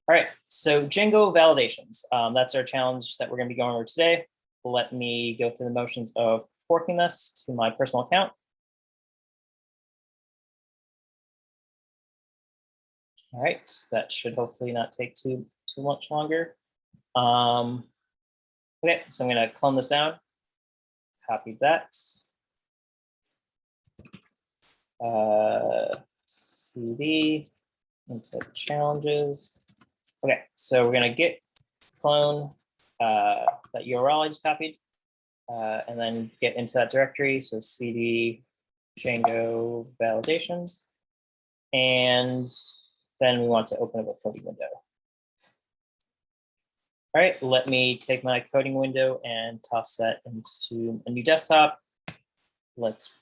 All right, so Django Validations. That's our challenge that we're going to be going over today. Let me go through the motions of forking this to my personal account. All right, that should hopefully not take too much longer. Okay, so I'm going to clone this down, copy that. CD into challenges. Okay, so we're going to git clone that URL I just copied, and then get into that directory. So CD Django Validations, and then we want to open up a coding window. All right, let me take my coding window and toss that into a new desktop. Let's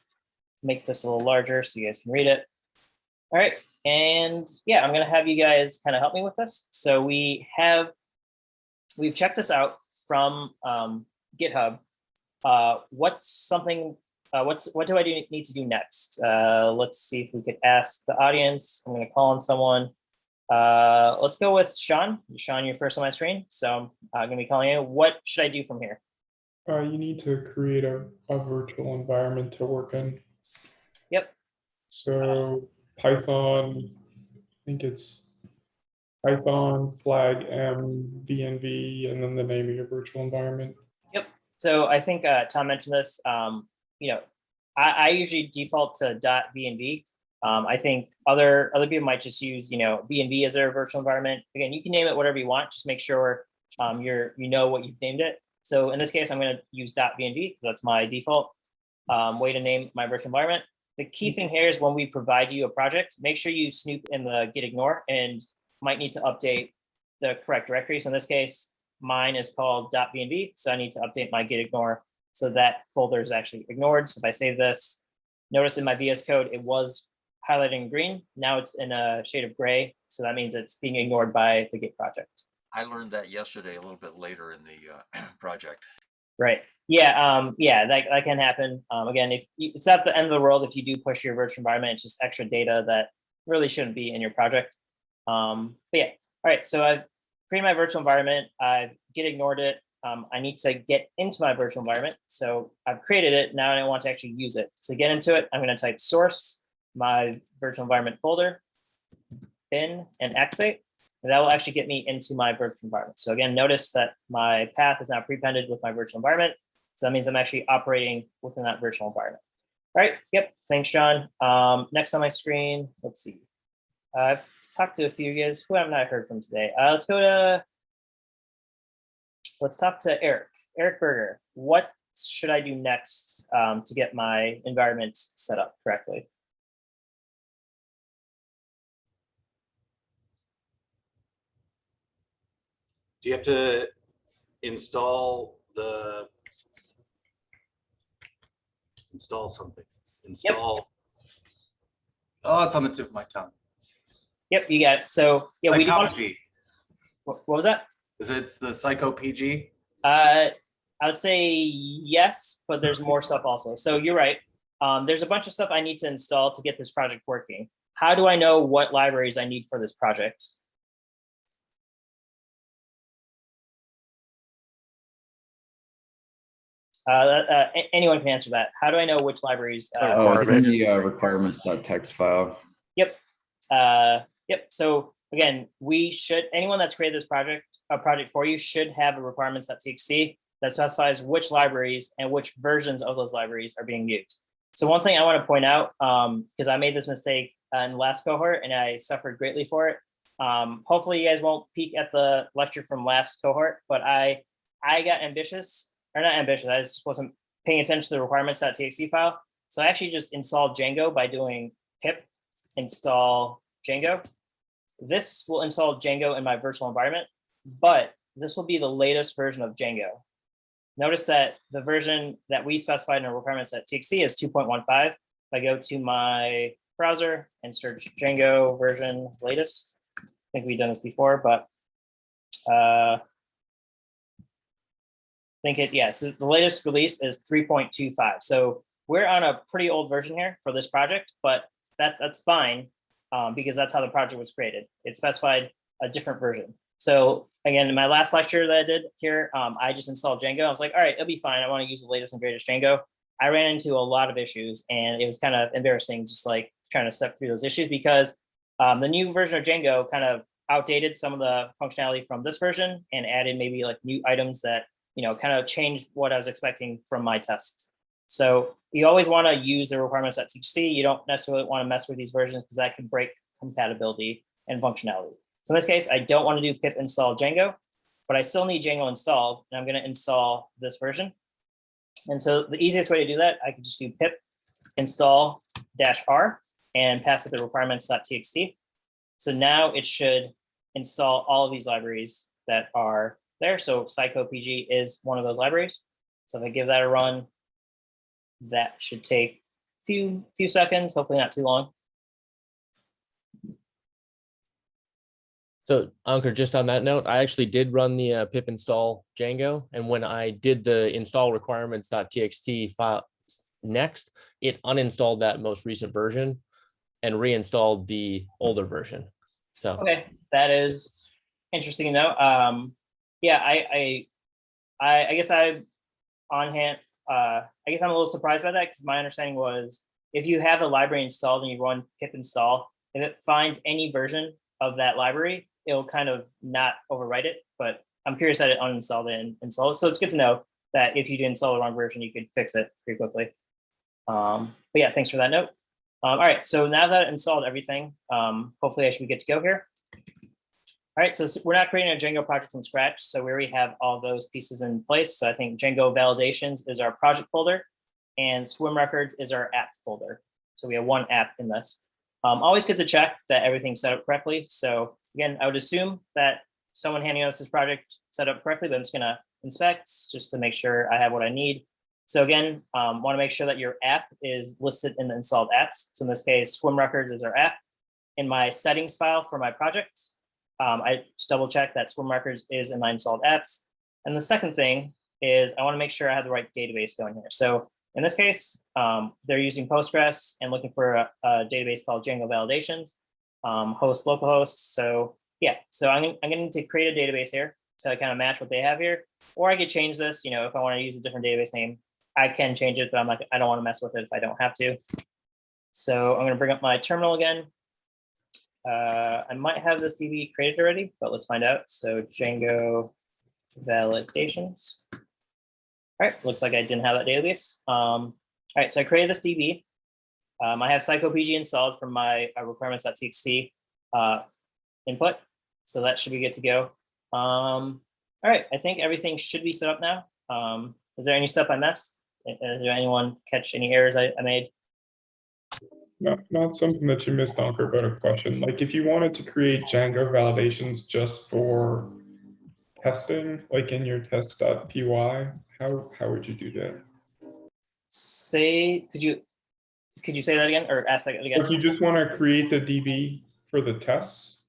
make this a little larger so you guys can read it. All right, and yeah, I'm gonna have you guys kind of help me with this. So we've checked this out from GitHub. What do I need to do next? Let's see if we could ask the audience. I'm gonna call on someone. Let's go with Sean. Sean, you're first on my screen, so I'm gonna be calling you. What should I do from here? You need to create a virtual environment to work in. Yep. So Python, I think it's Python flag m VNV, and then the name of your virtual environment. Yep. So I think Tom mentioned this. I usually default to .vnv. I think other people might just use VNV as their virtual environment. Again, you can name it whatever you want. Just make sure you know what you've named it. So in this case, I'm going to use .vnv because that's my default way to name my virtual environment. The key thing here is when we provide you a project, make sure you snoop in the git ignore and might need to update the correct directory. So in this case, mine is called .vnv, so I need to update my git ignore so that folder is actually ignored. So if I save this, notice in my VS Code, it was highlighted in green. Now it's in a shade of gray. So that means it's being ignored by the Git project. I learned that yesterday, a little bit later in the project. Right. Yeah. That can happen. Again, it's not the end of the world if you do push your virtual environment. It's just extra data that really shouldn't be in your project. But yeah. All right. So I've created my virtual environment. I've Git ignored it. I need to get into my virtual environment. So I've created it. Now I want to actually use it. To get into it, I'm going to type source, my virtual environment folder, bin, and activate. And that will actually get me into my virtual environment. So again, notice that my path is now prepended with my virtual environment. So that means I'm actually operating within that virtual environment. All right. Yep. Thanks, Sean. Next on my screen, let's see. I've talked to a few of you guys who I have not heard from today. Let's talk to Eric. Eric Berger. What should I do next to get my environment set up correctly? Do you have to install something? Install. Yep. Oh, it's on the tip of my tongue. Yep, you got it. So yeah, Psychology. What was that? Is it the Psycho PG? I would say yes, but there's more stuff also. So you're right. There's a bunch of stuff I need to install to get this project working. How do I know what libraries I need for this project? Anyone can answer that. How do I know which libraries? It's in the requirements.txt file. Yep. Yep. So again, anyone that's created this project for you should have a requirements.txt that specifies which libraries and which versions of those libraries are being used. So one thing I want to point out, because I made this mistake in the last cohort and I suffered greatly for it. Hopefully you guys won't peek at the lecture from last cohort, but I got ambitious. Or not ambitious, I just wasn't paying attention to the requirements.txt file. So I actually just installed Django by doing pip install Django. This will install Django in my virtual environment, but this will be the latest version of Django. Notice that the version that we specified in our requirements.txt is 2.15. If I go to my browser and search Django version latest, I think we've done this before, but so the latest release is 3.25. So we're on a pretty old version here for this project, but that's fine because that's how the project was created. It specified a different version. So again, in my last lecture that I did here, I just installed Django. I was like, all right, it'll be fine. I want to use the latest and greatest Django. I ran into a lot of issues, and it was kind of embarrassing, just like trying to step through those issues, because the new version of Django kind of outdated some of the functionality from this version and added maybe like new items that, kind of changed what I was expecting from my tests. So you always want to use the requirements.txt. You don't necessarily want to mess with these versions because that can break compatibility and functionality. So in this case, I don't want to do pip install Django, but I still need Django installed, and I'm going to install this version. And so the easiest way to do that, I could just do pip install -r and pass it the requirements.txt. So now it should install all of these libraries that are there. So psychopg is one of those libraries. So if I give that a run, that should take a few seconds, hopefully not too long. So Ankur, just on that note, I actually did run the pip install Django, and when I did the install requirements.txt file next, it uninstalled that most recent version and reinstalled the older version. So okay, that is interesting to know. Yeah, I guess I'm on hand. I guess I'm a little surprised by that, because my understanding was if you have a library installed and you run pip install, if it finds any version of that library, it'll kind of not overwrite it. But I'm curious that it uninstalled it and installed it. So it's good to know that if you did install the wrong version, you could fix it pretty quickly. But yeah, thanks for that note. All right, so now that I installed everything, hopefully I should be good to go here. All right, so we're not creating a Django project from scratch, so we already have all those pieces in place. So I think Django Validations is our project folder, and Swim Records is our app folder. So we have one app in this. Always good to check that everything's set up correctly. So again, I would assume that someone handing us this project set up correctly, but I'm just gonna inspect just to make sure I have what I need. So again, want to make sure that your app is listed in the installed apps. So in this case, Swim Records is our app. In my settings file for my project, I just double check that Swim Records is in my installed apps. And the second thing is I want to make sure I have the right database going here. So in this case, they're using Postgres and looking for a database called Django Validations, host localhost. So yeah, so I'm going to need to create a database here to kind of match what they have here. Or I could change this, if I want to use a different database name, I can change it, but I'm like, I don't want to mess with it if I don't have to. So I'm going to bring up my terminal again. I might have this DB created already, but let's find out. So Django Validations. All right, looks like I didn't have that database. All right, so I created this DB. I have psychopg installed from my requirements.txt input. So that should be good to go. All right, I think everything should be set up now. Is there any step I missed? Did anyone catch any errors I made? Not something that you missed, Ankur, but a question. Like if you wanted to create Django validations just for testing, like in your test.py, how would you do that? Could you say that again, or ask that again? If you just want to create the DB for the tests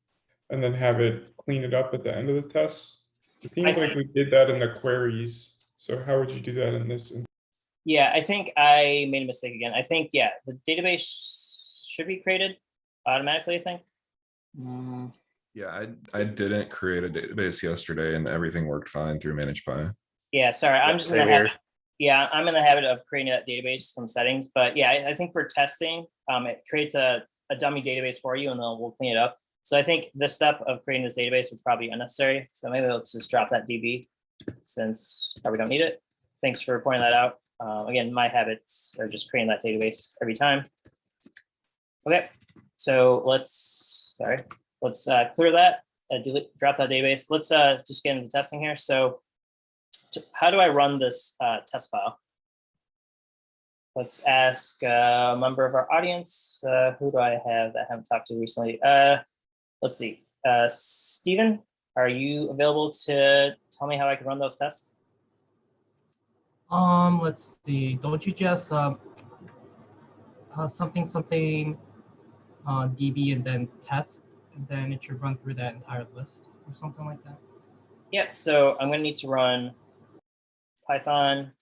and then have it clean it up at the end of the tests, it seems like we did that in the queries. So how would you do that in this? Yeah, I think I made a mistake again. I think, yeah, the database should be created automatically, I think. Yeah, I didn't create a database yesterday and everything worked fine through ManagePy. Yeah, sorry, I'm just in the habit. Yeah, I'm in the habit of creating that database from settings. But yeah, I think for testing, it creates a dummy database for you, and then we'll clean it up. So I think this step of creating this database was probably unnecessary. So maybe let's just drop that DB since we don't need it. Thanks for pointing that out. Again, my habits are just creating that database every time. Okay, so let's clear that, drop that database. Let's just get into testing here. So how do I run this test file? Let's ask a member of our audience. Who do I have that I haven't talked to recently? Let's see. Stephen, are you available to tell me how I can run those tests? Let's see. Don't you just something DB and then test, and then it should run through that entire list or something like that? Yep. So I'm going to need to run Python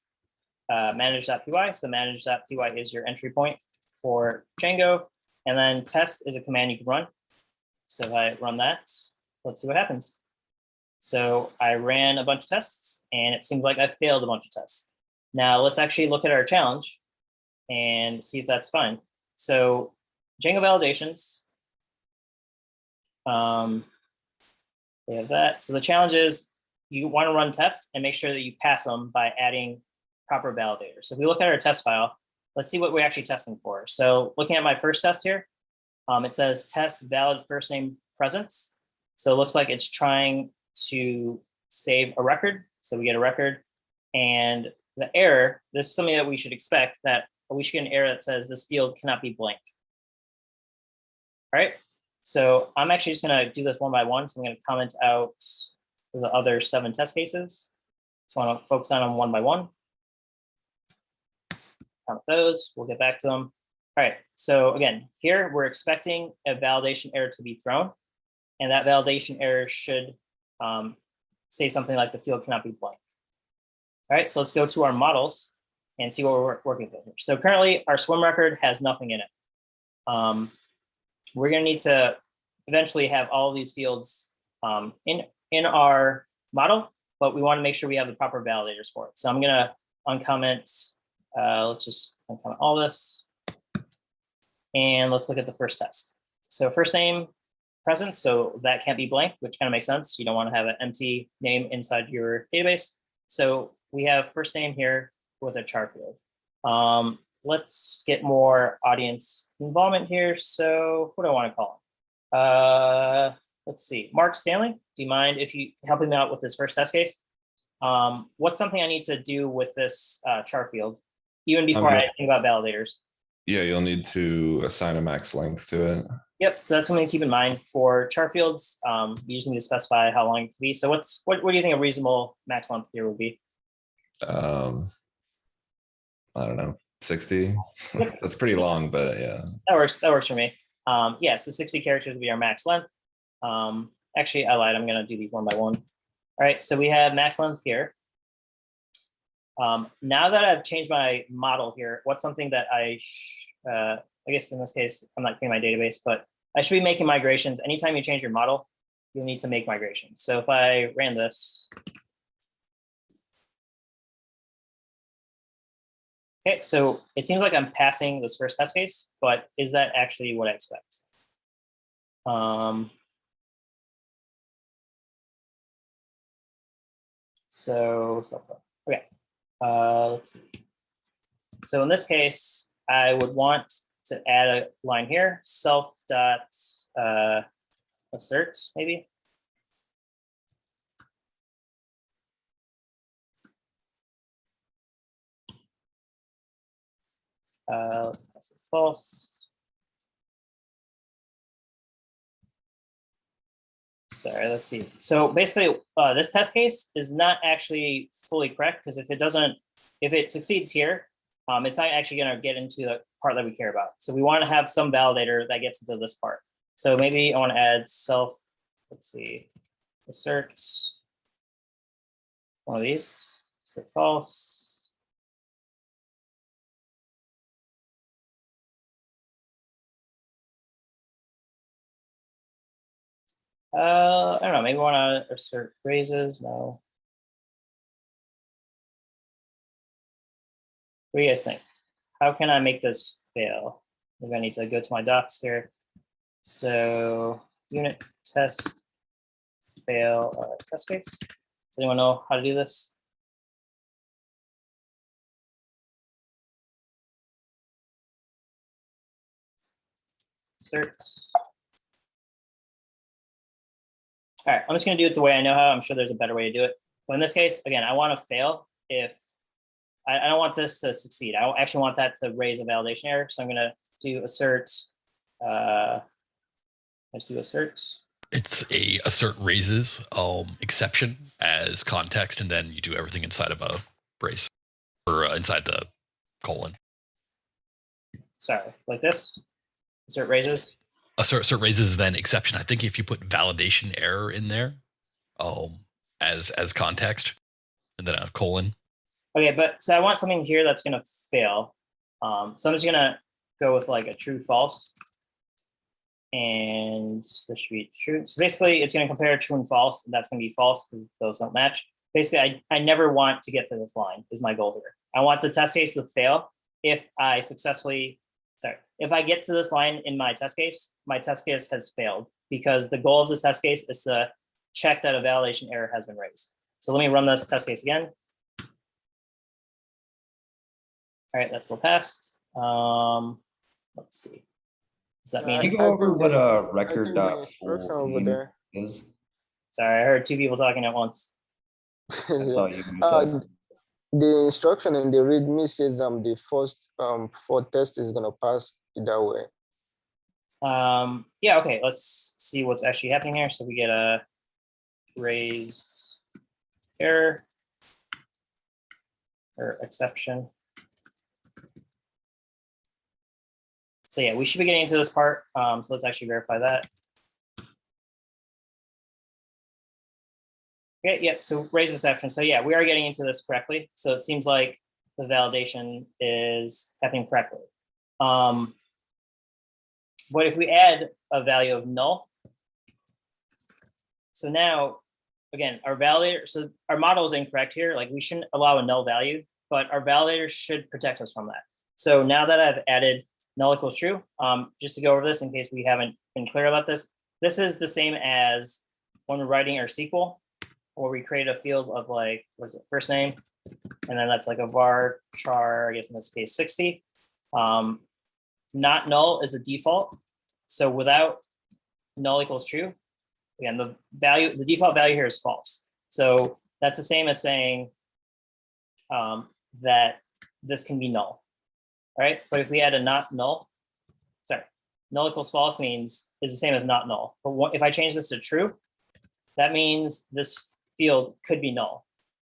manage.py. So manage.py is your entry point for Django, and then test is a command you can run. So if I run that, let's see what happens. So I ran a bunch of tests and it seems like I failed a bunch of tests. Now let's actually look at our challenge and see if that's fine. So Django Validations, we have that. So the challenge is you want to run tests and make sure that you pass them by adding proper validators. So if we look at our test file, let's see what we're actually testing for. So looking at my first test here, it says test valid first name presence. So it looks like it's trying to save a record. So we get a record, and the error, this is something that we should expect, that we should get an error that says this field cannot be blank. All right, so I'm actually just gonna do this one by one. So I'm gonna comment out the other 7 test cases. So I want to focus on them one by one. Count those, we'll get back to them. All right, so again, here we're expecting a validation error to be thrown, and that validation error should say something like the field cannot be blank. All right, so let's go to our models and see what we're working with here. So currently our swim record has nothing in it. We're gonna need to eventually have all of these fields in our model, but we wanna make sure we have the proper validators for it. So I'm gonna uncomment, let's just uncomment all this. And let's look at the first test. So first name presence, so that can't be blank, which kind of makes sense. You don't want to have an empty name inside your database. So we have first name here with a char field. Let's get more audience involvement here. So what do I want to call him? Let's see, Mark Stanley, do you mind if you helping me out with this first test case? What's something I need to do with this char field, even before I think about validators? Yeah, you'll need to assign a max length to it. Yep, so that's something to keep in mind for char fields. You just need to specify how long it can be. So what do you think a reasonable max length here would be? I don't know, 60. That's pretty long, but yeah. That works for me. Yeah, so 60 characters would be our max length. Actually, I lied. I'm going to do these one by one. All right, so we have max length here. Now that I've changed my model here, what's something that I guess in this case, I'm not creating my database, but I should be making migrations. Anytime you change your model, you'll need to make migrations. So if I ran this. Okay, so it seems like I'm passing this first test case, but is that actually what I expect? Okay. Let's see. So in this case, I would want to add a line here, self dot assert, maybe. Let's pass it false. Sorry, let's see. So basically, this test case is not actually fully correct, because if it succeeds here, it's not actually going to get into the part that we care about. So we want to have some validator that gets into this part. So maybe I want to add self, let's see, assert one of these, assert false. I don't know, maybe I want to assert raises, no. What do you guys think? How can I make this fail? Maybe I need to go to my docs here. So unit test fail test case. Does anyone know how to do this? Assert. All right, I'm just going to do it the way I know how. I'm sure there's a better way to do it. But in this case, again, I want to fail if I don't want this to succeed. I actually want that to raise a validation error. So I'm going to do assert. Let's do assert. It's a assert raises exception as context, and then you do everything inside of a brace or inside the colon. Sorry, like this. Assert raises. Assert raises then exception. I think if you put validation error in there, as context, and then a colon. Okay, but so I want something here that's going to fail. So I'm just going to go with like a true false. and this should be true. So basically it's going to compare true and false, and that's going to be false because those don't match. Basically, I never want to get to this line is my goal here. I want the test case to fail if I successfully, if I get to this line in my test case has failed, because the goal of this test case is to check that a validation error has been raised. So let me run this test case again. All right, that's still passed. Let's see. Does that Can you mean? go over what a I record think the dot instruction full over clean there. is? Sorry, I heard two people talking at once. I Yeah. thought you were saying. The instruction in the README says the first for test is gonna pass either way. Yeah, okay, let's see what's actually happening here. So we get a raised error or exception. So yeah, we should be getting into this part. So let's actually verify that. Okay, yep, so raise exception. So yeah, we are getting into this correctly. So it seems like the validation is happening correctly. But if we add a value of null, so now, again, our validator, so our model is incorrect here. Like we shouldn't allow a null value, but our validator should protect us from that. So now that I've added null equals true, just to go over this in case we haven't been clear about this, this is the same as when we're writing our SQL, where we create a field of like, what's it, first name, and then that's like a var char, I guess in this case 60. Not null is a default. So without null equals true, again, the default value here is false. So that's the same as saying that this can be null, right? But if we add a not null, sorry, null equals false means is the same as not null. But if I change this to true, that means this field could be null.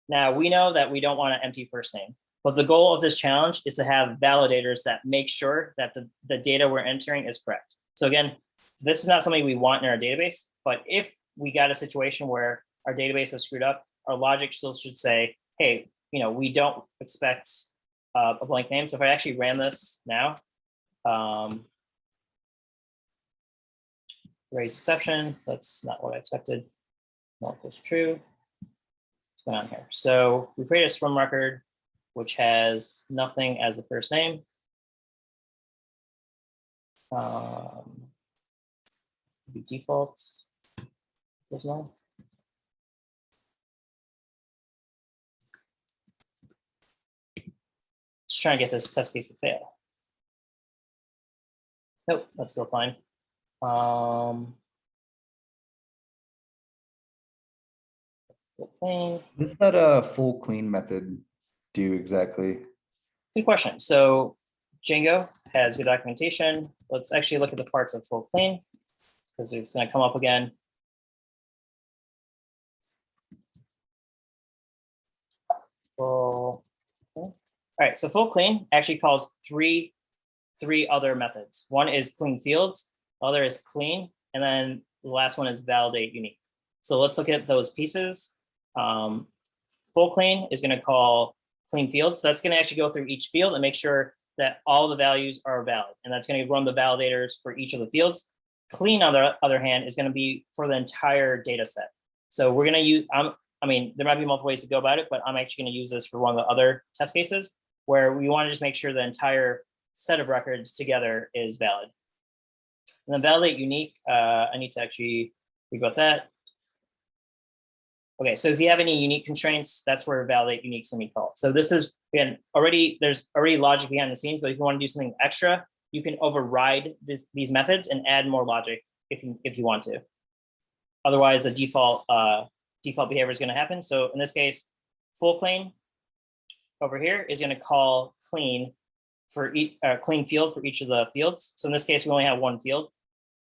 Now we know that we don't want an empty first name, but the goal of this challenge is to have validators that make sure that the data we're entering is correct. So again, this is not something we want in our database, but if we got a situation where our database was screwed up, our logic still should say, hey, we don't expect a blank name. So if I actually ran this now, raise exception, that's not what I expected. Null equals true. What's going on here? So we create a swim record, which has nothing as the first name. The default. There's no. Just trying to get this test case to fail. Nope, that's still fine. What does that full clean method do exactly? Good question. So Django has good documentation. Let's actually look at the parts of full clean because it's going to come up again. Full. All right. So full clean actually calls three other methods. One is clean fields, the other is clean, and then the last one is validate unique. So let's look at those pieces. Full clean is going to call clean fields. So that's going to actually go through each field and make sure that all the values are valid. And that's going to run the validators for each of the fields. Clean, on the other hand, is going to be for the entire data set. So we're going to use, I mean, there might be multiple ways to go about it, but I'm actually going to use this for one of the other test cases where we want to just make sure the entire set of records together is valid. And then validate unique, I need to actually read about that. Okay, so if you have any unique constraints, that's where validate unique is going to be called. So this is, again, there's already logic behind the scenes, but if you want to do something extra, you can override these methods and add more logic if you want to. Otherwise, the default behavior is going to happen. So in this case, full clean over here is going to call clean for each clean field for each of the fields. So in this case, we only have one field.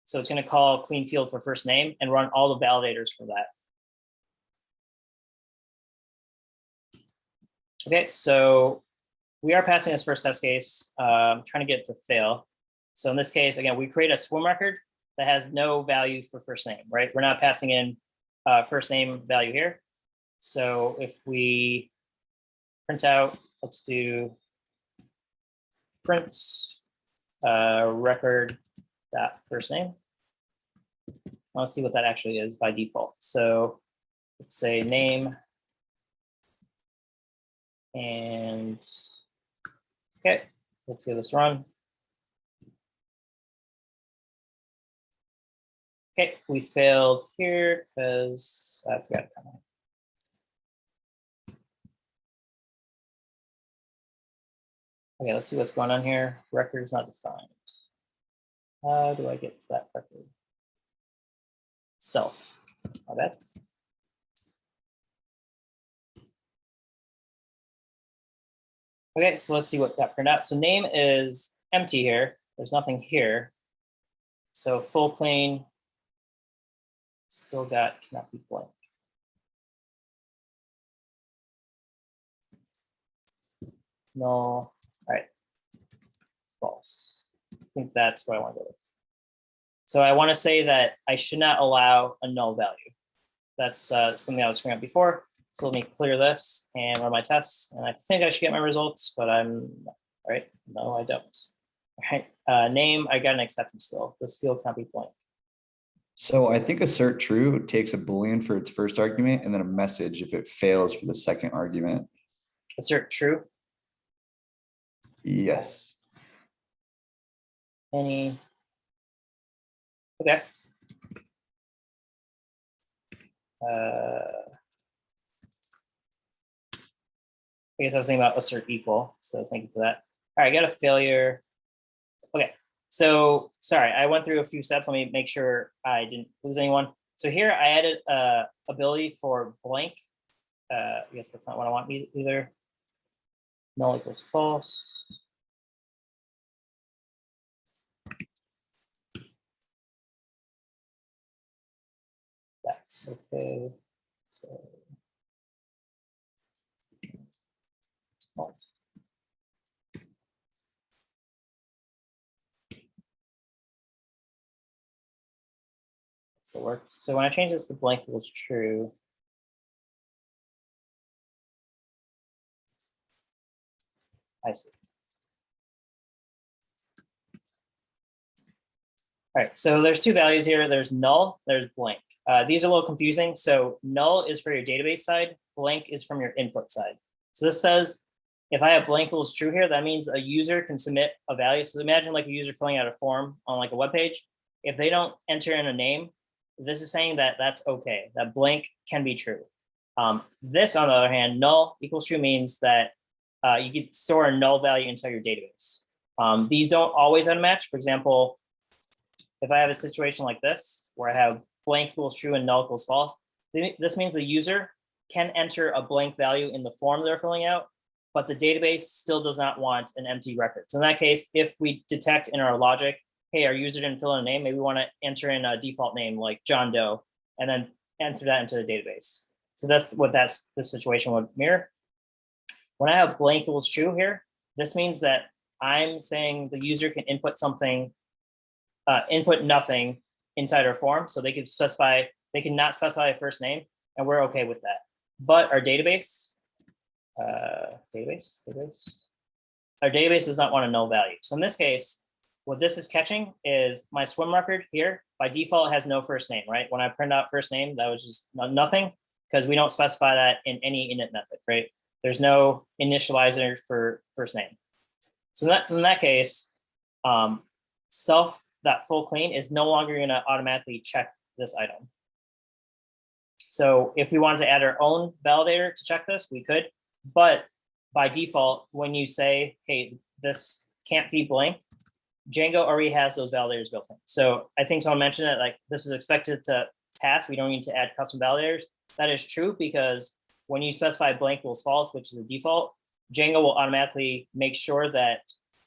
So it's going to call clean field for first name and run all the validators for that. Okay, so we are passing this first test case. I'm trying to get it to fail. So in this case, again, we create a swim record that has no value for first name, right? We're not passing in first name value here. So if we print out, let's do print record dot first name. Let's see what that actually is by default. So let's say name. And okay, let's give this a run. Okay, we failed here because I forgot to comment. Okay, let's see what's going on here. Record is not defined. How do I get to that record? Self. My bad. Okay, so let's see what got printed out. So name is empty here. There's nothing here. So full clean. Still got cannot be blank. Null. All right. False. I think that's what I want to go with. So I want to say that I should not allow a null value. That's something I was screwing up before. So let me clear this and run my tests. And I think I should get my results, but I'm all right. No, I don't. All right. Name, I got an exception still. This field cannot be blank. So I think assert true takes a Boolean for its first argument and then a message if it fails for the second argument. Assert true. Yes. Any. Okay. I guess I was thinking about assert equal. So thank you for that. All right, I got a failure. Okay. So sorry, I went through a few steps. Let me make sure I didn't lose anyone. So here I added ability for blank. I guess that's not what I want either. Null equals false. That's okay. So it worked. So when I change this to blank equals true, I see. All right, so there's two values here. There's null, there's blank. These are a little confusing. So null is for your database side, blank is from your input side. So this says, if I have blank equals true here, that means a user can submit a value. So imagine like a user filling out a form on like a web page. If they don't enter in a name, this is saying that that's okay, that blank can be true. This, on the other hand, null equals true means that you can store a null value inside your database. These don't always unmatch. For example, if I have a situation like this, where I have blank equals true and null equals false, this means the user can enter a blank value in the form they're filling out, but the database still does not want an empty record. So in that case, if we detect in our logic, hey, our user didn't fill in a name, maybe we want to enter in a default name like John Doe, and then enter that into the database. So that's what this situation would mirror. When I have blank equals true here, this means that I'm saying the user can input something, input nothing inside our form. So they could specify, they can not specify a first name, and we're okay with that. But our database, our database does not want a null value. So in this case, what this is catching is my swim record here by default has no first name, right? When I print out first name, that was just nothing because we don't specify that in any init method, right? There's no initializer for first name. So in that case, self.full clean is no longer going to automatically check this item. So if we wanted to add our own validator to check this, we could. But by default, when you say, hey, this can't be blank, Django already has those validators built in. So I think someone mentioned it, like this is expected to pass. We don't need to add custom validators. That is true because when you specify blank equals false, which is the default, Django will automatically make sure that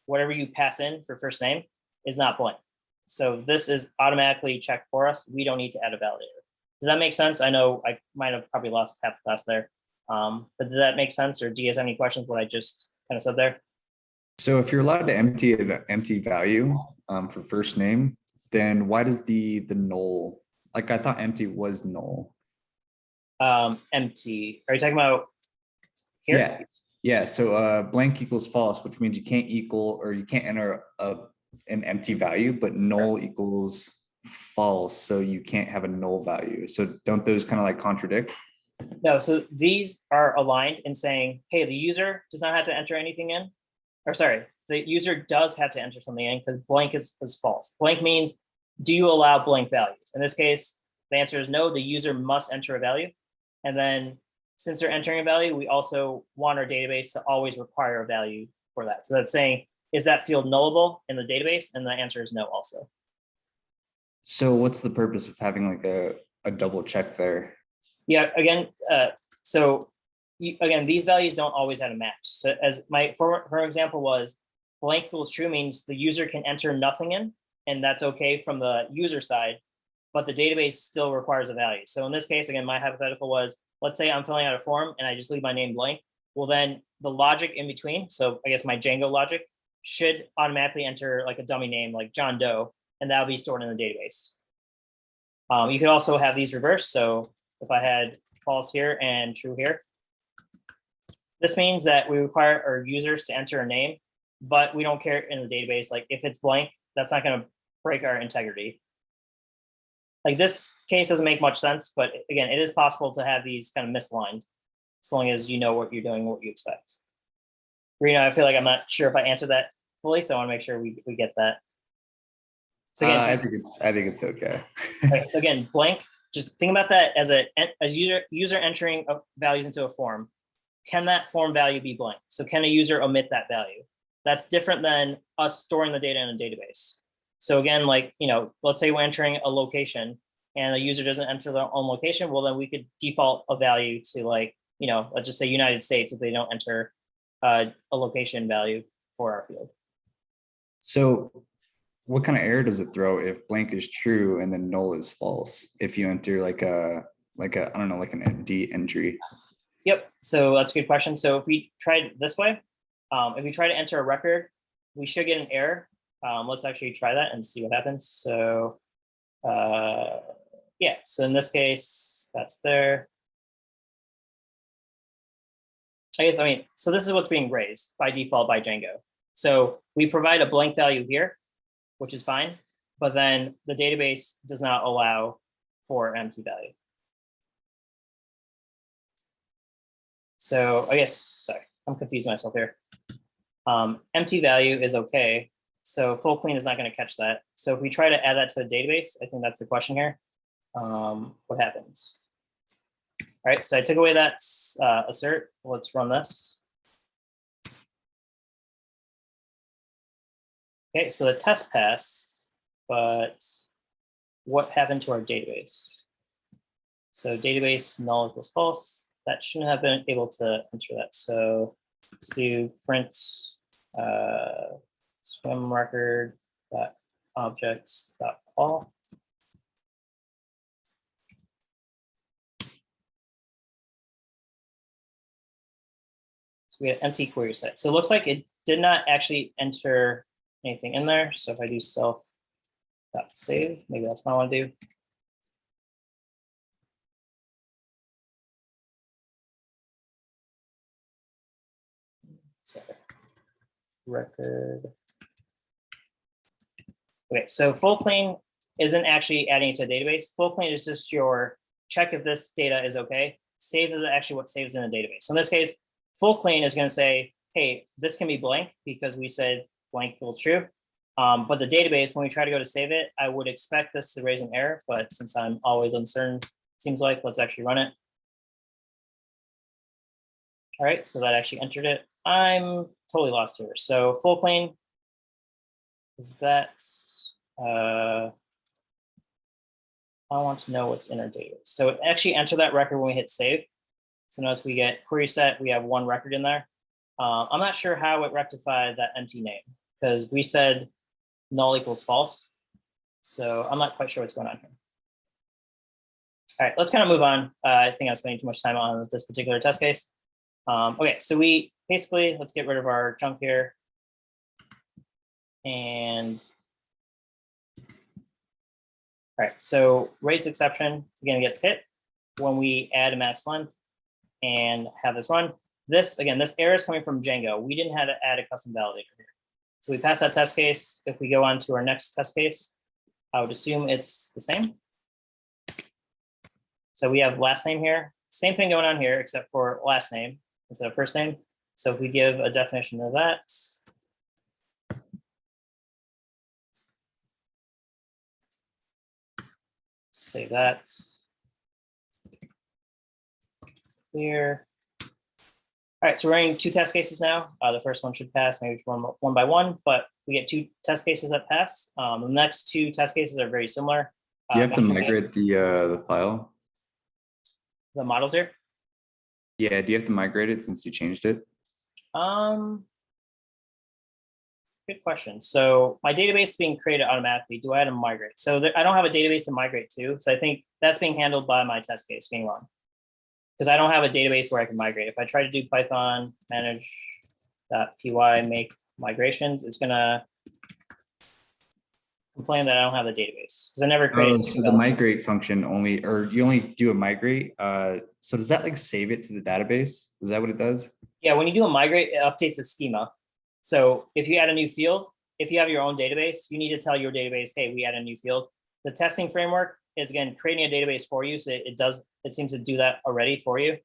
whatever you pass in for first name is not blank. So this is automatically checked for us. We don't need to add a validator. Does that make sense? I know I might have probably lost half the class there. But did that make sense? Or do you guys have any questions what I just kind of said there? So if you're allowed to empty an empty value for first name, then why does the null, like I thought empty was null. Empty, are you talking about here? Yeah. Yeah, so blank equals false, which means you can't equal or you can't enter an empty value, but null equals false, so you can't have a null value. So don't those kind of like contradict? No, so these are aligned in saying, hey, the user does not have to enter anything in, or sorry, the user does have to enter something in because blank is false. Blank means, do you allow blank values? In this case, the answer is no, the user must enter a value. And then since they're entering a value, we also want our database to always require a value for that. So that's saying, is that field nullable in the database? And the answer is no also. So what's the purpose of having like a double check there? Yeah, again, again, these values don't always have a match. So as for example was, blank equals true means the user can enter nothing in, and that's okay from the user side, but the database still requires a value. So in this case, again, my hypothetical was, let's say I'm filling out a form and I just leave my name blank. Well, then the logic in between, so I guess my Django logic should automatically enter like a dummy name like John Doe, and that'll be stored in the database. You could also have these reversed. So if I had false here and true here, this means that we require our users to enter a name, but we don't care in the database. Like if it's blank, that's not going to break our integrity. Like this case doesn't make much sense, but again, it is possible to have these kind of misaligned as long as you know what you're doing, what you expect. Reno, I feel like I'm not sure if I answered that fully, so I want to make sure we get that. So again, I think it's okay. right, so again, blank, just think about that as a user entering values into a form. Can that form value be blank? So can a user omit that value? That's different than us storing the data in a database. So again, like, let's say we're entering a location and the user doesn't enter their own location. Well, then we could default a value to like, let's just say United States if they don't enter a location value for our field. So what kind of error does it throw if blank is true and then null is false? If you enter like a I don't know, like an empty entry. Yep. So that's a good question. So if we tried this way, if we try to enter a record, we should get an error. Let's actually try that and see what happens. So yeah, so in this case, that's there. So this is what's being raised by default by Django. So we provide a blank value here, which is fine, but then the database does not allow for empty value. So I guess, sorry, I'm confusing myself here. Empty value is okay. So full clean is not going to catch that. So if we try to add that to the database, I think that's the question here. What happens? All right, so I took away that assert. Let's run this. Okay, so the test passed, but what happened to our database? So database null equals false. That shouldn't have been able to enter that. So let's do print swim record dot objects dot call. So we have empty query set. So it looks like it did not actually enter anything in there. So if I do self dot save, maybe that's what I want to do. So record. Okay, so full clean isn't actually adding it to a database. Full clean is just your check if this data is okay. Save is actually what saves in the database. So in this case, full clean is going to say, hey, this can be blank because we said blank equals true. But the database, when we try to go to save it, I would expect this to raise an error, but since I'm always uncertain, it seems like, let's actually run it. All right, so that actually entered it. I'm totally lost here. So full clean is that, I want to know what's in our database. So it actually entered that record when we hit save. So notice we get query set, we have one record in there. I'm not sure how it rectified that empty name because we said null equals false. So I'm not quite sure what's going on here. All right, let's kind of move on. I think I'm spending too much time on this particular test case. Okay, so we basically, let's get rid of our junk here. And all right, so raise exception, again, gets hit when we add a max length and have this run. This, again, this error is coming from Django. We didn't have to add a custom validator here. So we pass that test case. If we go on to our next test case, I would assume it's the same. So we have last name here. Same thing going on here, except for last name instead of first name. So if we give a definition of that, say that here. All right, so we're running 2 test cases now. The first one should pass, maybe just one by one, but we get 2 test cases that pass. The next 2 test cases are very similar. Do you have to migrate the file? The models here? Yeah, do you have to migrate it since you changed it? Good question. So my database is being created automatically. Do I have to migrate? So I don't have a database to migrate to. So I think that's being handled by my test case being run. Because I don't have a database where I can migrate. If I try to do Python manage.py make migrations, it's gonna complain that I don't have a database because I never created. So the migrate function only, or you only do a migrate. So does that like save it to the database? Is that what it does? Yeah, when you do a migrate, it updates the schema. So if you add a new field, if you have your own database, you need to tell your database, hey, we add a new field. The testing framework is again creating a database for you. So it seems to do that already for you.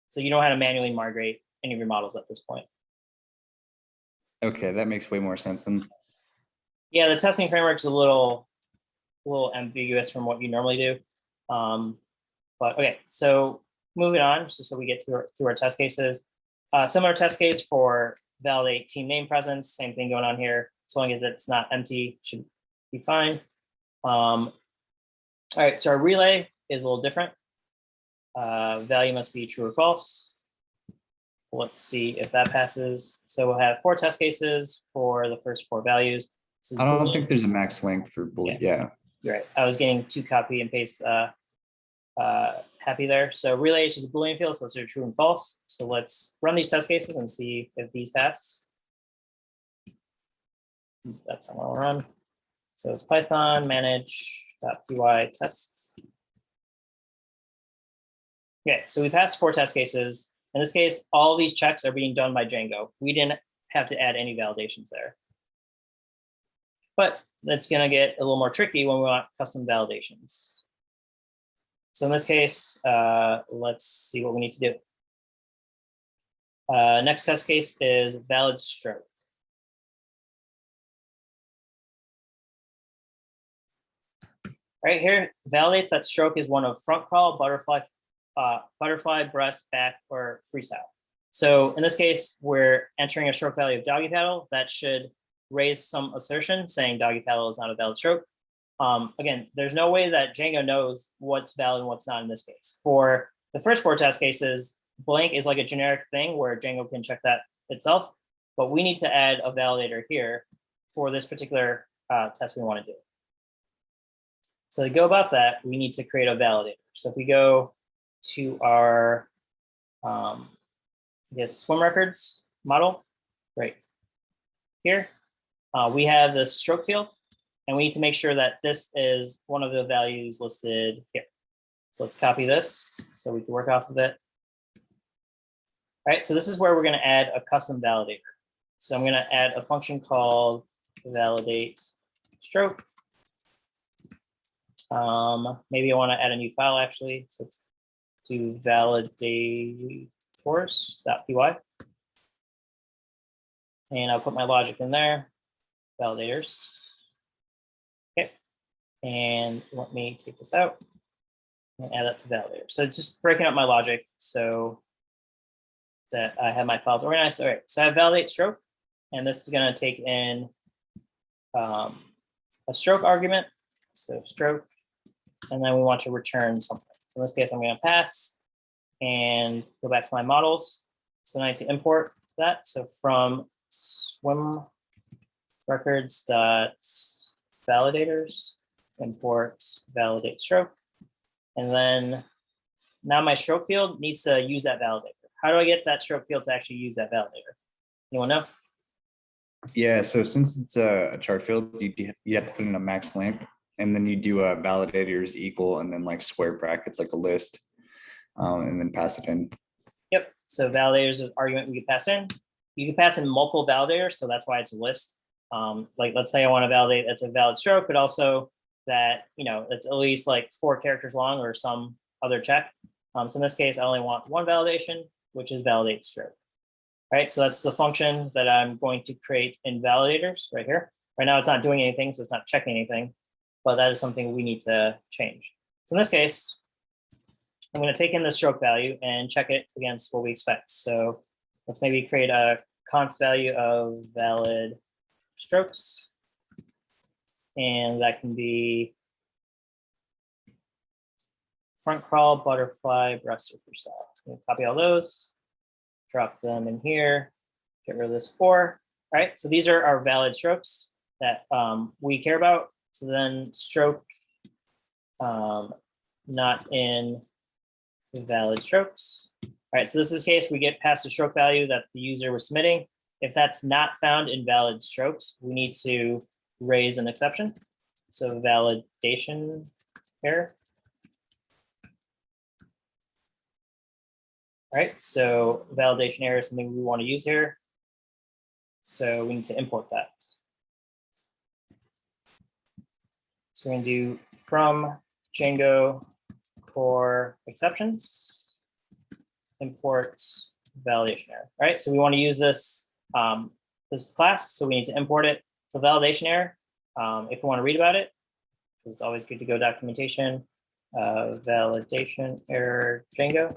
So you don't have to manually migrate any of your models at this point. Okay, that makes way more sense than. Yeah, the testing framework's a little ambiguous from what you normally do. But okay, so moving on, so we get through our test cases. Similar test case for validate team name presence, same thing going on here. As long as it's not empty, should be fine. All right, so our relay is a little different. Value must be true or false. Let's see if that passes. So we'll have 4 test cases for the first 4 values. I don't think there's a max length for Boolean. Yeah. You're right. I was getting 2 copy and paste happy there. So relay is just a Boolean field, so let's do true and false. So let's run these test cases and see if these pass. That's how I'll run. So it's Python manage.py tests. Okay, so we passed 4 test cases. In this case, all these checks are being done by Django. We didn't have to add any validations there. But that's going to get a little more tricky when we want custom validations. So in this case, let's see what we need to do. Next test case is valid stroke. Right here, validates that stroke is one of front crawl, butterfly, breast, back, or freestyle. So in this case, we're entering a stroke value of doggy paddle. That should raise some assertion saying doggy paddle is not a valid stroke. Again, there's no way that Django knows what's valid and what's not in this case. For the first 4 test cases, blank is like a generic thing where Django can check that itself, but we need to add a validator here for this particular test we want to do. So to go about that, we need to create a validator. So if we go to our swim records model, right here, we have the stroke field, and we need to make sure that this is one of the values listed here. So let's copy this so we can work off of it. All right, so this is where we're going to add a custom validator. So I'm going to add a function called validate stroke. Maybe I want to add a new file actually. So let's do validators.py. And I'll put my logic in there, validators. Okay, and let me take this out and add that to validator. So it's just breaking up my logic so that I have my files organized. All right, so I have validate stroke, and this is going to take in a stroke argument. So stroke, and then we want to return something. So in this case, I'm going to pass and go back to my models. So I need to import that. So from swim records dot validators, import validate stroke. And then now my stroke field needs to use that validator. How do I get that stroke field to actually use that validator? Anyone know? Yeah, so since it's a chart field, you have to put in a max length, and then you do a validators equal, and then like square brackets, like a list, and then pass it in. Yep, so validators is an argument we can pass in. You can pass in multiple validators, so that's why it's a list. Like let's say I want to validate that's a valid stroke, but also that, it's at least like 4 characters long or some other check. So in this case, I only want one validation, which is validate stroke. Right, so that's the function that I'm going to create in validators right here. Right now, it's not doing anything, so it's not checking anything, but that is something we need to change. So in this case, I'm going to take in the stroke value and check it against what we expect. So let's maybe create a const value of valid strokes. And that can be front crawl, butterfly, breast surfer style. Copy all those, drop them in here, get rid of this 4. All right, so these are our valid strokes that we care about. So then stroke not in valid strokes. All right, so this is the case we get past the stroke value that the user was submitting. If that's not found in valid strokes, we need to raise an exception. So validation error. All right, so validation error is something we want to use here. So we need to import that. So we're going to do from Django core exceptions, import validation error. All right, so we want to use this, this class, so we need to import it. So validation error, if we want to read about it, it's always good to go documentation, validation error Django.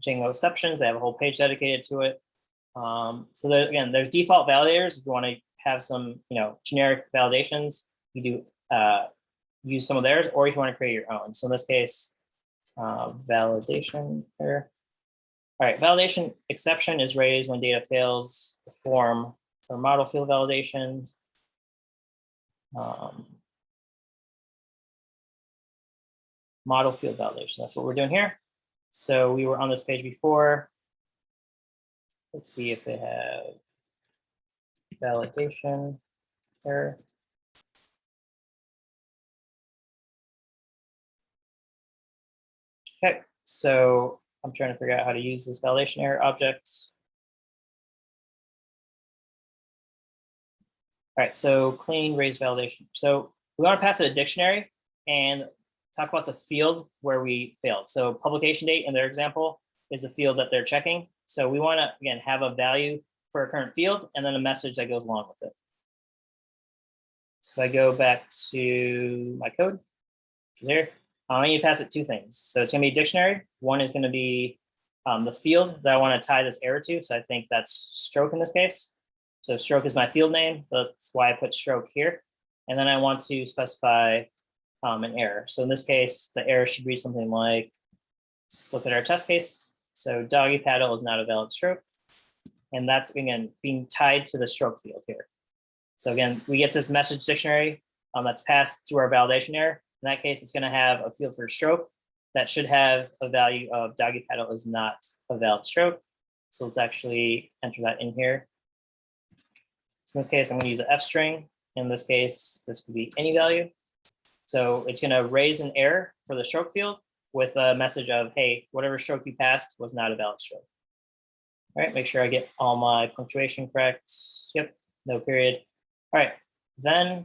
Django exceptions, they have a whole page dedicated to it. So there, again, there's default validators. If you want to have some, generic validations, you do use some of theirs, or if you want to create your own. So in this case, validation error. All right, validation exception is raised when data fails the form for model field validations. Model field validation, that's what we're doing here. So we were on this page before. Let's see if they have validation error. Okay, so I'm trying to figure out how to use this validation error object. All right, so clean raise validation. So we want to pass it a dictionary and talk about the field where we failed. So publication date in their example is the field that they're checking. So we want to, again, have a value for a current field and then a message that goes along with it. So if I go back to my code, which is here, I need to pass it 2 things. So it's going to be a dictionary. One is going to be the field that I want to tie this error to. So I think that's stroke in this case. So stroke is my field name. That's why I put stroke here. And then I want to specify an error. So in this case, the error should be something like, let's look at our test case. So doggy paddle is not a valid stroke. And that's, again, being tied to the stroke field here. So again, we get this message dictionary that's passed through our validation error. In that case, it's going to have a field for stroke that should have a value of doggy paddle is not a valid stroke. So let's actually enter that in here. So in this case, I'm going to use an F string. In this case, this could be any value. So it's going to raise an error for the stroke field with a message of, hey, whatever stroke you passed was not a valid stroke. All right, make sure I get all my punctuation correct. Yep, no period. All right, then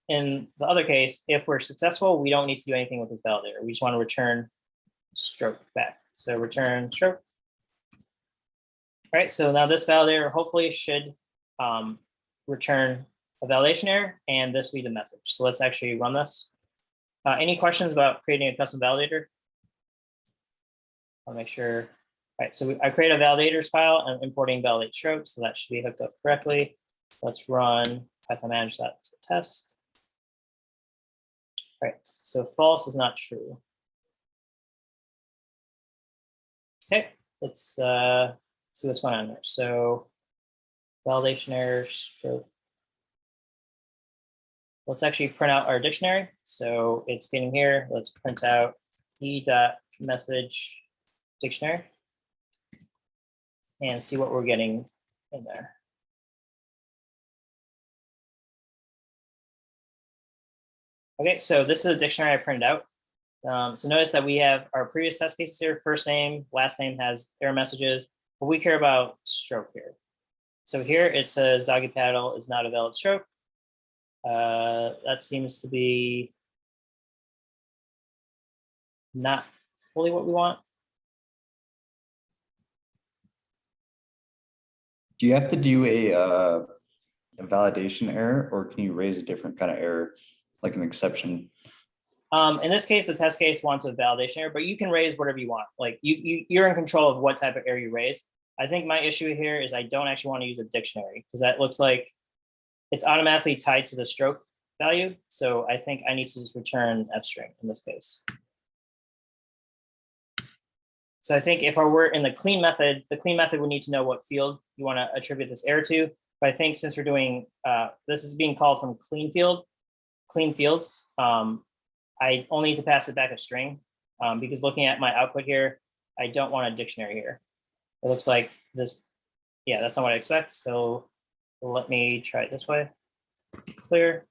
in the other case, if we're successful, we don't need to do anything with this validator. We just want to return stroke back. So return stroke. All right, so now this validator hopefully should return a validation error, and this will be the message. So let's actually run this. Any questions about creating a custom validator? I'll make sure. All right, so I create a validators file and importing validate stroke, so that should be hooked up correctly. Let's run Python manage that to test. All right, so false is not true. Okay, let's see what's going on there. So validation error stroke. Let's actually print out our dictionary. So it's getting here. Let's print out e.message dictionary and see what we're getting in there. Okay, so this is a dictionary I printed out. So notice that we have our previous test cases here. First name, last name has error messages, but we care about stroke here. So here it says doggy paddle is not a valid stroke. That seems to be not fully what we want. Do you have to do a validation error, or can you raise a different kind of error, like an exception? In this case, the test case wants a validation error, but you can raise whatever you want. Like you're in control of what type of error you raise. I think my issue here is I don't actually want to use a dictionary because that looks like it's automatically tied to the stroke value. So I think I need to just return f string in this case. So I think if I were in the clean method would need to know what field you want to attribute this error to. But I think since we're doing, this is being called from clean fields, I only need to pass it back a string because looking at my output here, I don't want a dictionary here. It looks like this, yeah, that's not what I expect. So let me try it this way. Clear.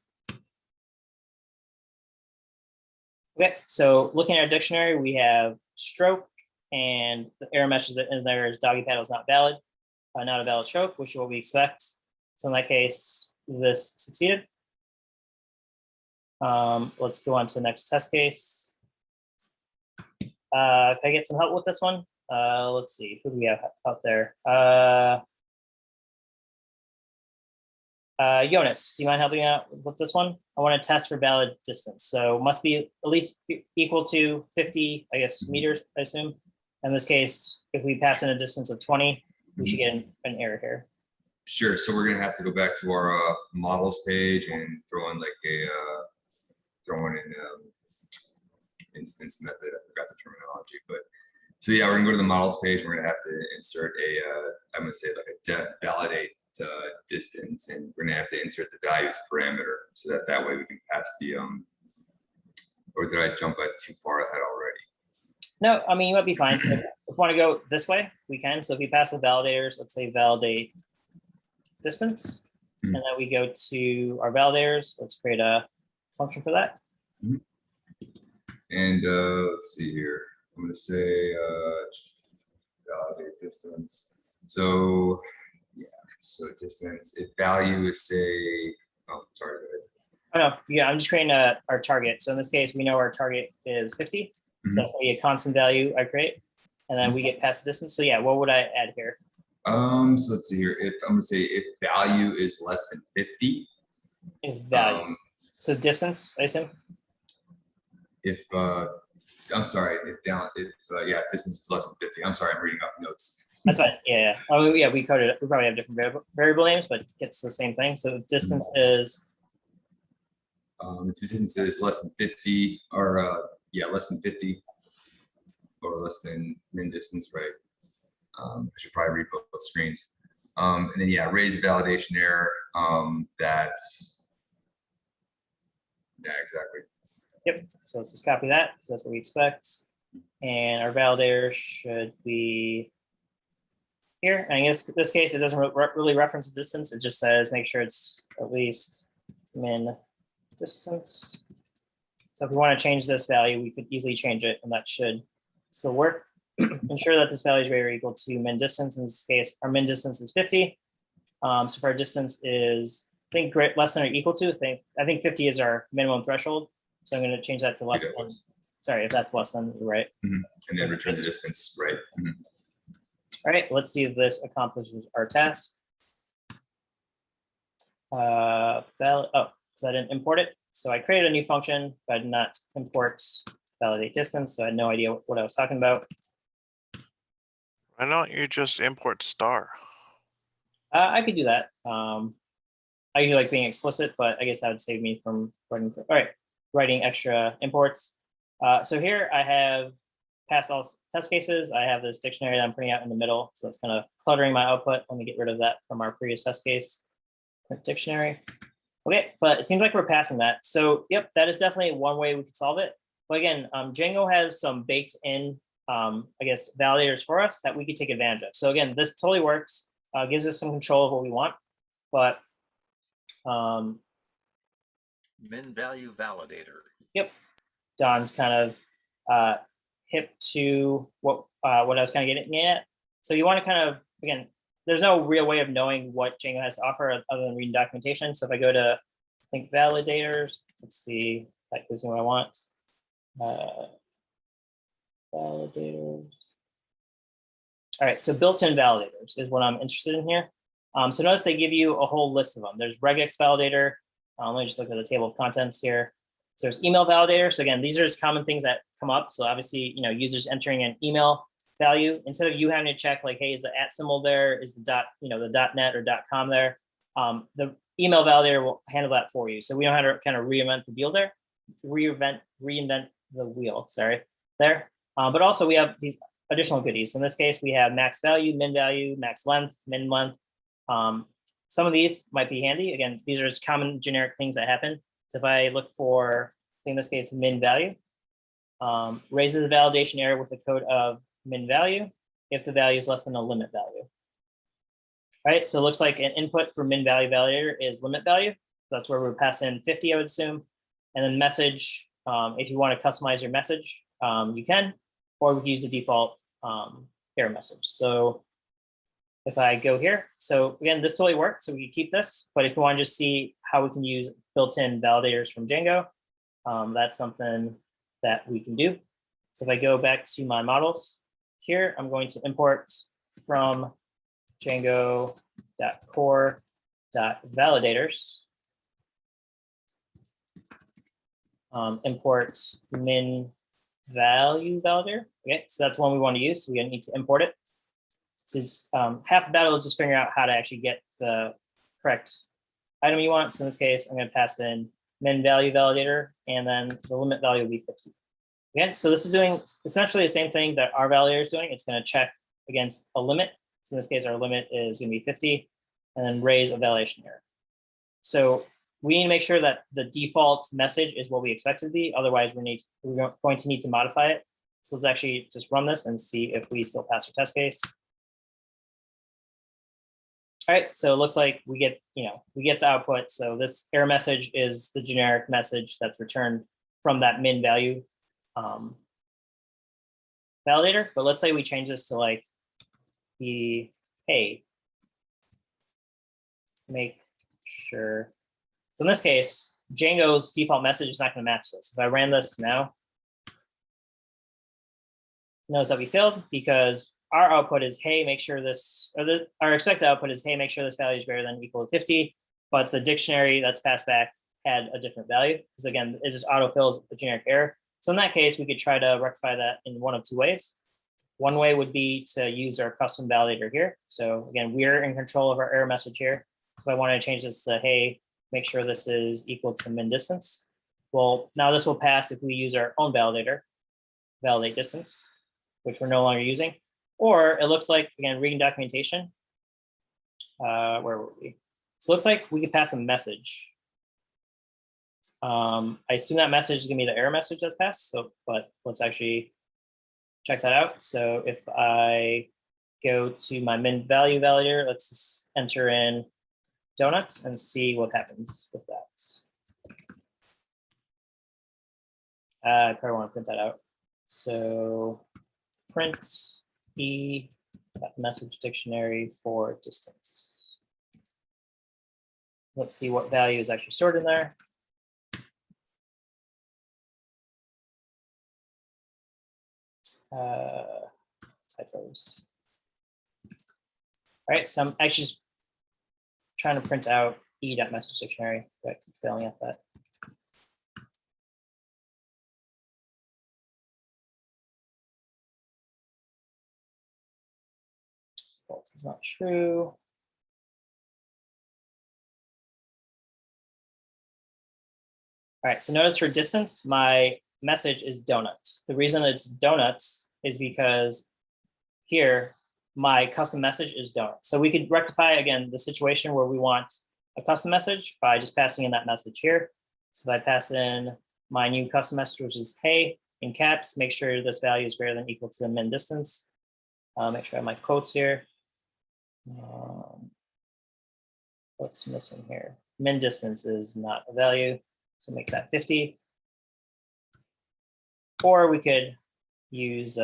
Okay, so looking at our dictionary, we have stroke, and the error message that in there is doggy paddle is not valid, not a valid stroke, which is what we expect. So in that case, this succeeded. Let's go on to the next test case. Can I get some help with this one? Let's see, who do we have out there? Jonas, do you mind helping out with this one? I want to test for valid distance. So must be at least equal to 50, I guess, meters, I assume. In this case, if we pass in a distance of 20, we should get an error here. Sure. So we're going to have to go back to our models page and throw in like a instance method. I forgot the terminology, but so yeah, we're gonna go to the models page. We're gonna have to insert I'm gonna say like a validate distance, and we're gonna have to insert the values parameter so that way we can pass the or did I jump too far ahead already? No, I mean, you might be fine. So if we want to go this way, we can. So if we pass the validators, let's say validate distance, and then we go to our validators. Let's create a function for that. And let's see here. I'm going to say validate distance. So yeah, so distance, if value is say, oh, sorry. Oh no, yeah, I'm just creating our target. So in this case, we know our target is 50. So that's going to be a constant value I create, and then we get past the distance. So yeah, what would I add here? So let's see here. If I'm going to say if value is less than 50. If value. So distance, I assume. If I'm sorry, if yeah, distance is less than 50. I'm sorry, I'm reading off notes. That's fine. Yeah. Oh yeah, we coded it. We probably have different variable names, but it's the same thing. So distance is. If distance is less than 50, or yeah, less than 50, or less than min distance, right? I should probably read both screens. And then yeah, raise validation error. That's yeah, exactly. Yep. So let's just copy that because that's what we expect. And our validator should be here. And I guess in this case, it doesn't really reference the distance. It just says make sure it's at least min distance. So if we want to change this value, we could easily change it, and that should still work. Ensure that this value is greater or equal to min distance. In this case, our min distance is 50. So if our distance is, I think, less than or equal to, I think 50 is our minimum threshold. So I'm going to change that to less than. Sorry, if that's less than, you're right. And then return the distance, right? All right, let's see if this accomplishes our task. Oh, because I didn't import it. So I created a new function, but I did not import validate distance. So I had no idea what I was talking about. Why don't you just import star? I could do that. I usually like being explicit, but I guess that would save me from writing extra imports. So here I have passed all test cases. I have this dictionary that I'm putting out in the middle. So it's kind of cluttering my output. Let me get rid of that from our previous test case. Print dictionary. Okay, but it seems like we're passing that. So yep, that is definitely one way we could solve it. But again, Django has some baked in, I guess, validators for us that we could take advantage of. So again, this totally works, gives us some control of what we want, but min value validator. Yep, Don's kind of hip to what I was kind of getting at. So you want to kind of, again, there's no real way of knowing what Django has to offer other than reading documentation. So if I go to think validators. Let's see if that gives me what I want. Validators. All right, so built-in validators is what I'm interested in here. So notice they give you a whole list of them. There's regex validator. Let me just look at the table of contents here. So there's email validator. So again, these are just common things that come up. So obviously, users entering an email value, instead of you having to check like, hey, is the @ symbol there? Is the the .net or .com there? The email validator will handle that for you. So we don't have to kind of reinvent the wheel there, reinvent the wheel, sorry, there. But also we have these additional goodies. So in this case, we have max value, max length, min length. Some of these might be handy. Again, these are just common generic things that happen. So if I look for, in this case, min value, raises the validation error with the code of min value if the value is less than a limit value. All right, so it looks like an input for min value validator is limit value. That's where we pass in 50, I would assume. And then message, if you want to customize your message, you can, or we can use the default error message. So if I go here, so again, this totally works, so we can keep this, but if you want to just see how we can use built-in validators from Django, that's something that we can do. So if I go back to my models here, I'm going to import from Django.core.validators, import min value validator. Okay, so that's one we want to use, so we need to import it. This is half the battle is just figuring out how to actually get the correct item you want. So in this case, I'm going to pass in min value validator, and then the limit value will be 50. Again, so this is doing essentially the same thing that our validator is doing. It's going to check against a limit. So in this case, our limit is going to be 50, and then raise a validation error. So we need to make sure that the default message is what we expect it to be. Otherwise, we're going to need to modify it. So let's actually just run this and see if we still pass our test case. All right, so it looks like we get the output. So this error message is the generic message that's returned from that min value validator. But let's say we change this to like the, hey, make sure. So in this case, Django's default message is not going to match this. If I ran this now, notice that we failed because our output is, hey, make sure this, or our expected output is, hey, make sure this value is greater than or equal to 50. But the dictionary that's passed back had a different value because again, it just autofills the generic error. So in that case, we could try to rectify that in one of two ways. One way would be to use our custom validator here. So again, we're in control of our error message here. So I want to change this to, hey, make sure this is equal to min distance. Well, now this will pass if we use our own validator, validate distance, which we're no longer using. Or it looks like, again, reading documentation, where were we? So it looks like we could pass a message. I assume that message is gonna be the error message that's passed. So, but let's actually check that out. So if I go to my min value validator, let's just enter in donuts and see what happens with that. I probably want to print that out. So print E message dictionary for distance. Let's see what value is actually stored in there. Typos. All right, so I'm actually just trying to print out E.message dictionary, but I keep failing at that. False is not true. All right, so notice for distance, my message is donuts. The reason it's donuts is because here, my custom message is donuts. So we could rectify, again, the situation where we want a custom message by just passing in that message here. So if I pass in my new custom message, which is, hey, in caps, make sure this value is greater than or equal to the min distance. Make sure I have my quotes here. What's missing here? Min distance is not a value, so make that 50. Or we could use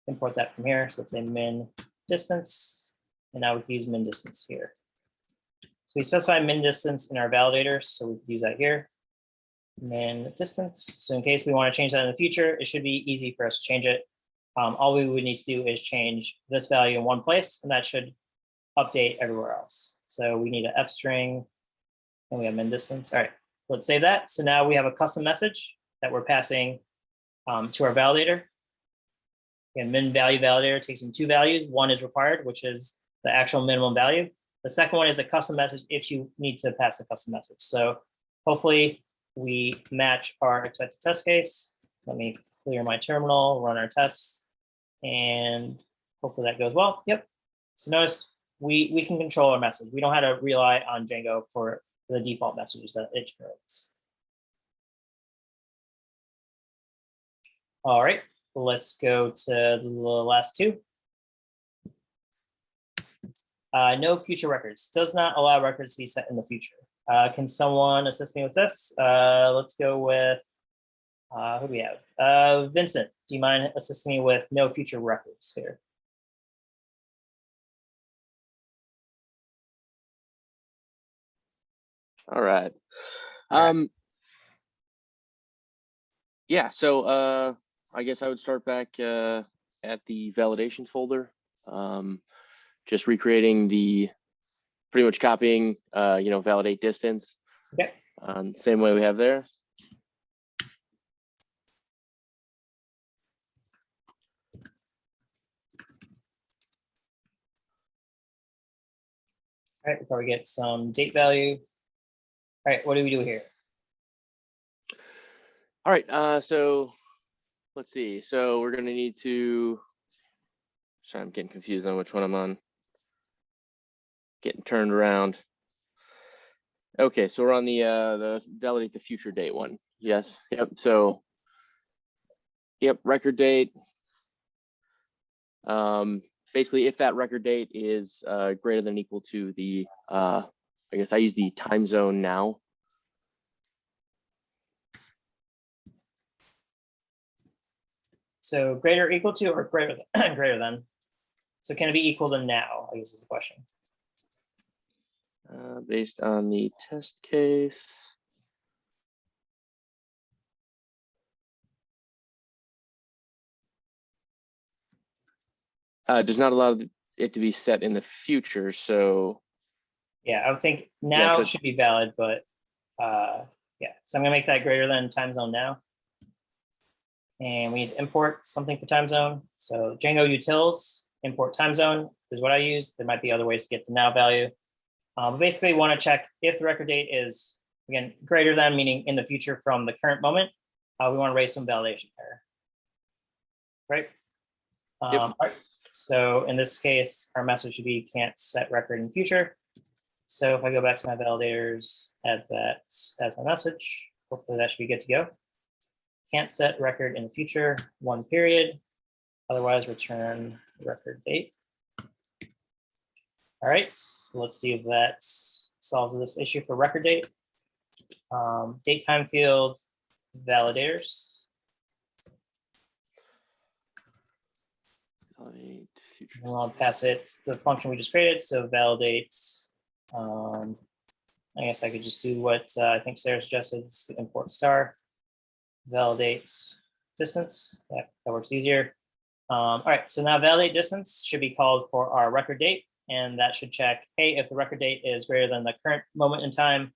import that from here. So let's say min distance, and now we can use min distance here. So we specify min distance in our validators, so we can use that here. Min distance. So in case we want to change that in the future, it should be easy for us to change it. All we would need to do is change this value in one place, and that should update everywhere else. So we need an f string, and we have min distance. All right, let's save that. So now we have a custom message that we're passing to our validator. And min value validator takes in two values. One is required, which is the actual minimum value. The second one is a custom message if you need to pass a custom message. So hopefully we match our expected test case. Let me clear my terminal, run our tests, and hopefully that goes well. Yep. So notice we can control our message. We don't have to rely on Django for the default messages that it generates. All right, let's go to the last two. No future records. Does not allow records to be set in the future. Can someone assist me with this? Let's go with, who do we have? Vincent, do you mind assisting me with no future records here? All right. Yeah, so I guess I would start back at the validations folder. Just recreating pretty much copying, validate distance. Okay. Same way we have there. All right, we'll probably get some date value. All right, what do we do here? All right, so let's see. So we're gonna need to, sorry, I'm getting confused on which one I'm on. Getting turned around. Okay, so we're on the validate the future date one. Yes, yep, so, yep, record date. Basically, if that record date is greater than or equal to the, I guess I use the time zone now. So greater or equal to or greater than, greater than. So can it be equal to now, I guess is the question. Based on the test case. Does not allow it to be set in the future, so. Yeah, I would think now so should be valid, but yeah. So I'm gonna make that greater than time zone now. And we need to import something for time zone. So Django utils, import time zone is what I use. There might be other ways to get the now value. But basically we want to check if the record date is, again, greater than, meaning in the future from the current moment. We want to raise some validation error. Right? Yep. All right. So in this case, our message should be can't set record in future. So if I go back to my validators, add that as my message, hopefully that should be good to go. Can't set record in the future, one period. Otherwise, return record date. All right, let's see if that solves this issue for record date. Date time field, validators. Validate future. And I'll pass it the function we just created. So validate. I guess I could just do what I think Sarah suggested, is to import star. Validate distance. Yeah, that works easier. All right, so now validate distance should be called for our record date, and that should check, hey, if the record date is greater than the current moment in time,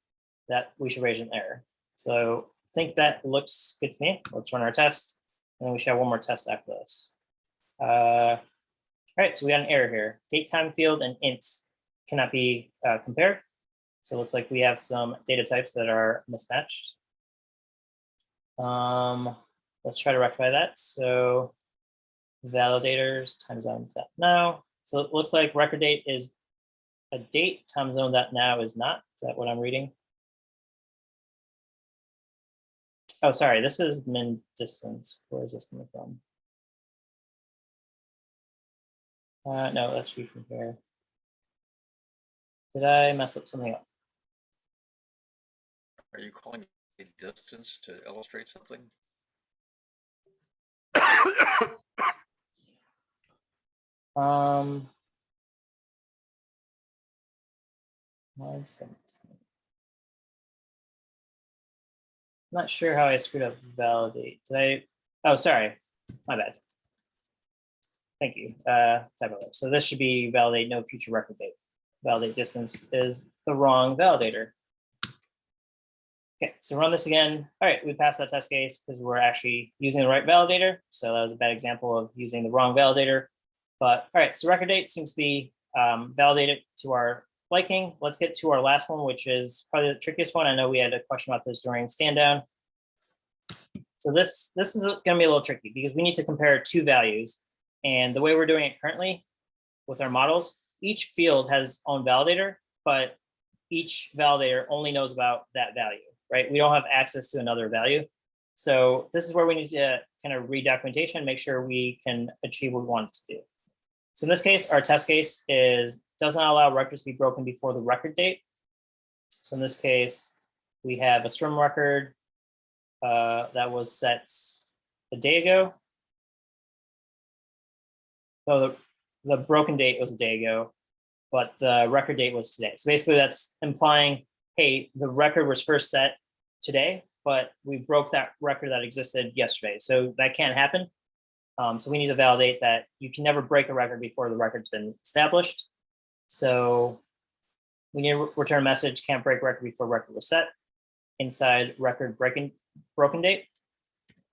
that we should raise an error. So I think that looks good to me. Let's run our test, and then we should have one more test after this. All right, so we got an error here. Date time field and ints cannot be compared. So it looks like we have some data types that are mismatched. Let's try to rectify that. So validators time zone now. So it looks like record date is a date, time zone now is not. Is that what I'm reading? Oh, sorry, this is min distance. Where is this coming from? No, that should be from here. Did I mess up something up? Are you calling a distance to illustrate something? Line 17. I'm not sure how I screwed up validate. Did I? Oh, sorry, my bad. Thank you. Typo there. So this should be validate no future record date. Validate distance is the wrong validator. Okay, so run this again. All right, we passed that test case because we're actually using the right validator. So that was a bad example of using the wrong validator. But all right, so record date seems to be validated to our liking. Let's get to our last one, which is probably the trickiest one. I know we had a question about this during stand down. So this is going to be a little tricky because we need to compare two values. And the way we're doing it currently with our models, each field has its own validator, but each validator only knows about that value, right? We don't have access to another value. So this is where we need to kind of read documentation, make sure we can achieve what we want to do. So in this case, our test case does not allow records to be broken before the record date. So in this case, we have a swim record that was set a day ago. So the broken date was a day ago, but the record date was today. So basically that's implying, hey, the record was first set today, but we broke that record that existed yesterday. So that can't happen. So we need to validate that you can never break a record before the record's been established. So we need to return a message, can't break record before record was set inside record broken date.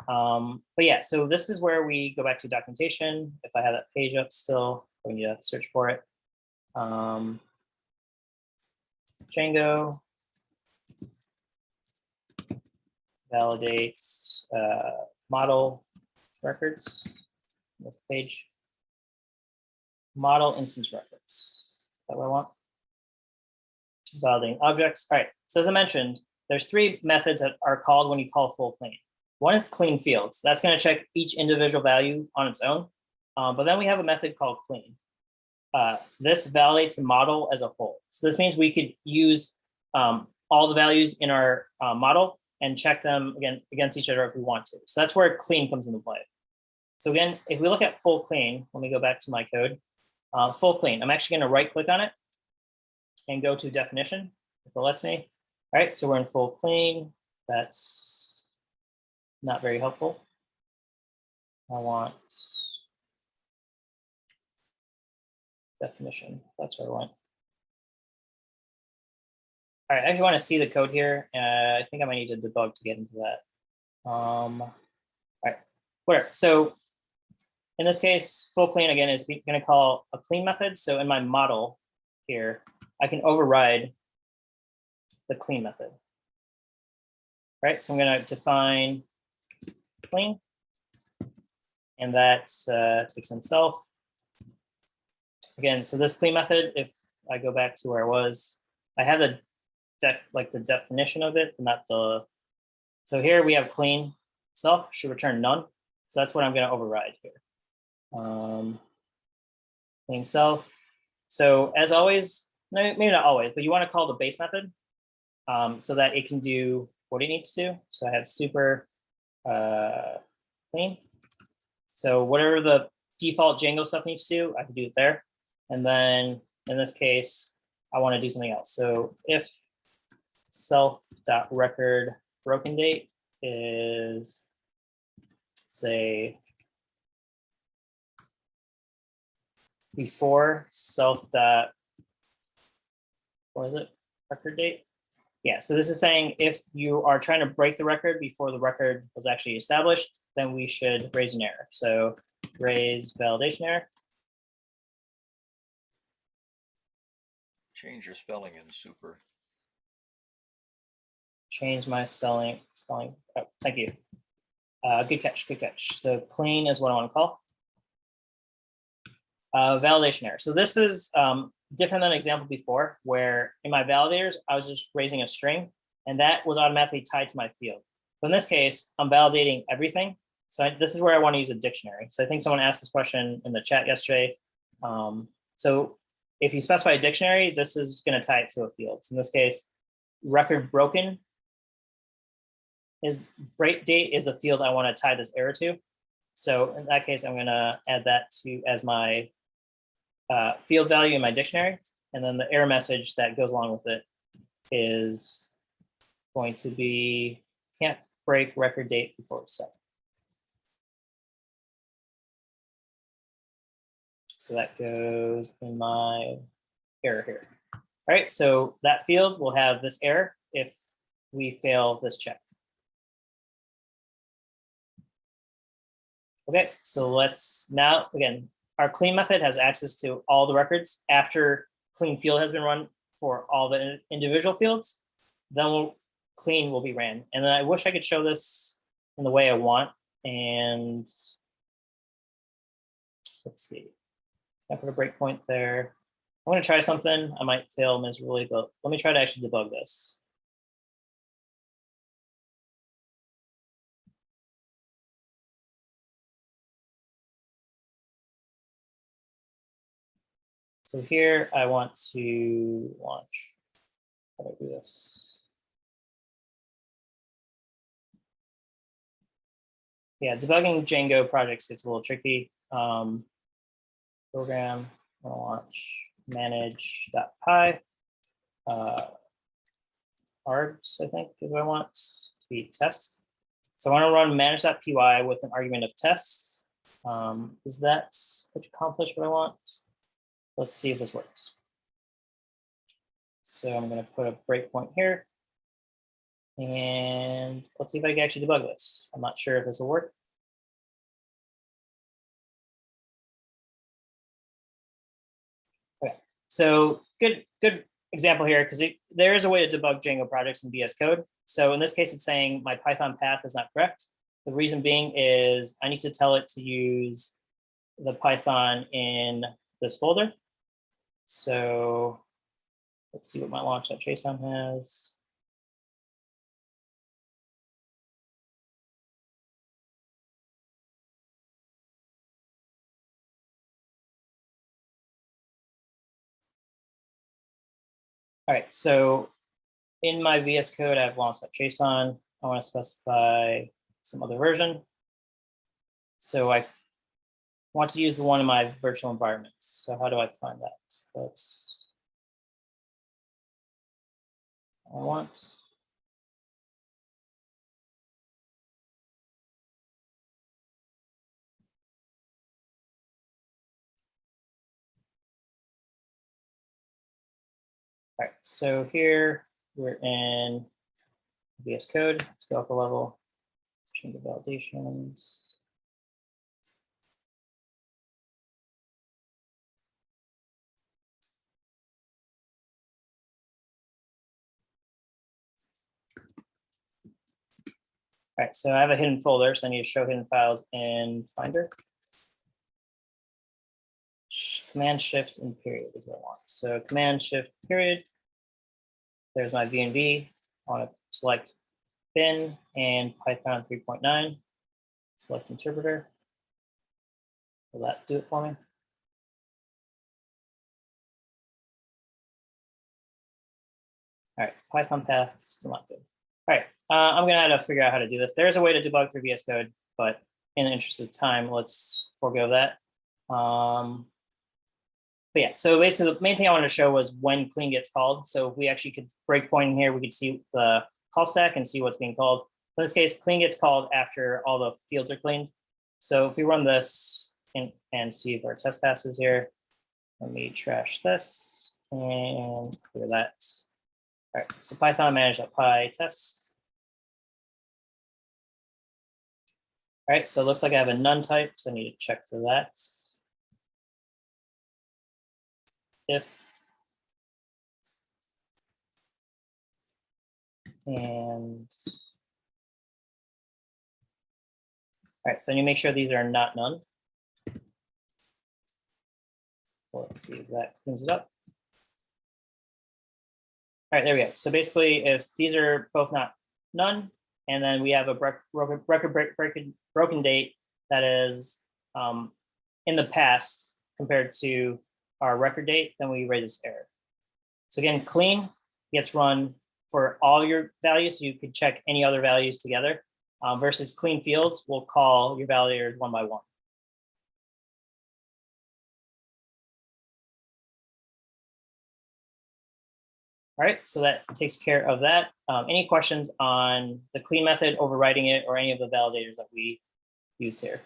But yeah, so this is where we go back to documentation. If I have that page up still, we need to search for it. Django validates model records. This page. Model instance records. Is that what I want? Validating objects. All right. So as I mentioned, there's three methods that are called when you call full clean. One is clean fields. That's going to check each individual value on its own. But then we have a method called clean. This validates the model as a whole. So this means we could use all the values in our model and check them again against each other if we want to. So that's where clean comes into play. So again, if we look at full clean, let me go back to my code. Full clean, I'm actually going to right click on it and go to definition if it lets me. All right, so we're in full clean. That's not very helpful. I want definition. That's where I want. All right, I actually want to see the code here. I think I might need to debug to get into that. All right, whatever. So in this case, full clean again is going to call a clean method. So in my model here, I can override the clean method. Right, so I'm going to define clean, and that takes in self. Again, so this clean method, if I go back to where I was, I have the definition of it, not the. So here we have clean self should return none. So that's what I'm going to override here. Clean self. So as always, maybe not always, but you want to call the base method so that it can do what it needs to. So I have super clean. So whatever the default Django stuff needs to, I can do it there. And then in this case, I want to do something else. So if self.record broken date is, say, before self dot, what is it, record date? Yeah, so this is saying if you are trying to break the record before the record was actually established, then we should raise an error. So raise validation error. Change your spelling in super. Change my spelling. Oh, thank you. Good catch, good catch. So clean is what I want to call. Validation error. So this is different than an example before, where in my validators, I was just raising a string, and that was automatically tied to my field. So in this case, I'm validating everything. So this is where I want to use a dictionary. So I think someone asked this question in the chat yesterday. So if you specify a dictionary, this is going to tie it to a field. So in this case, record broken is break date is the field I want to tie this error to. So in that case, I'm going to add that to as my field value in my dictionary. And then the error message that goes along with it is going to be can't break record date before it's set. So that goes in my error here. All right, so that field will have this error if we fail this check. Okay, so let's now, again, our clean method has access to all the records after clean field has been run for all the individual fields. Then clean will be ran. And then I wish I could show this in the way I want. And let's see. I put a breakpoint there. I'm going to try something. I might fail miserably, but let me try to actually debug this. So here I want to launch. How do I do this? Yeah, debugging Django projects, it's a little tricky. Program, I launch manage.py. Args, I think, is what I want to be test. So I want to run manage.py with an argument of test. Is that what accomplish what I want? Let's see if this works. So I'm going to put a breakpoint here. And let's see if I can actually debug this. I'm not sure if this will work. Okay, so good example here, because there is a way to debug Django projects in VS Code. So in this case, it's saying my Python path is not correct. The reason being is I need to tell it to use the Python in this folder. So let's see what my launch.json has. All right, so in my VS Code, I have launch.json. I want to specify some other version. So I want to use the one in my virtual environments. So how do I find that? That's what I want. All right, so here we're in VS Code. Let's go up a level. Change the validations. All right, so I have a hidden folder, so I need to show hidden files in Finder. Command Shift and period is what I want. So Command Shift period. There's my VNV. I want to select bin and Python 3.9. Select interpreter. Will that do it for me? All right, Python path still not good. All right, I'm gonna have to figure out how to do this. There's a way to debug through VS Code, but in the interest of time, let's forego that. But yeah, so basically the main thing I wanted to show was when clean gets called. So if we actually could break point in here, we could see the call stack and see what's being called. In this case, clean gets called after all the fields are cleaned. So if we run this and see if our test passes here, let me trash this and clear that. All right, so Python manage.py test. All right, so it looks like I have a none type, so I need to check for that. If and all right, so I need to make sure these are not none. So let's see if that cleans it up. All right, there we go. So basically, if these are both not none, and then we have a broken date that is in the past compared to our record date, then we raise this error. So again, clean gets run for all your values, so you could check any other values together, versus clean fields will call your validators one by one. All right, so that takes care of that. Any questions on the clean method, overriding it, or any of the validators that we used here?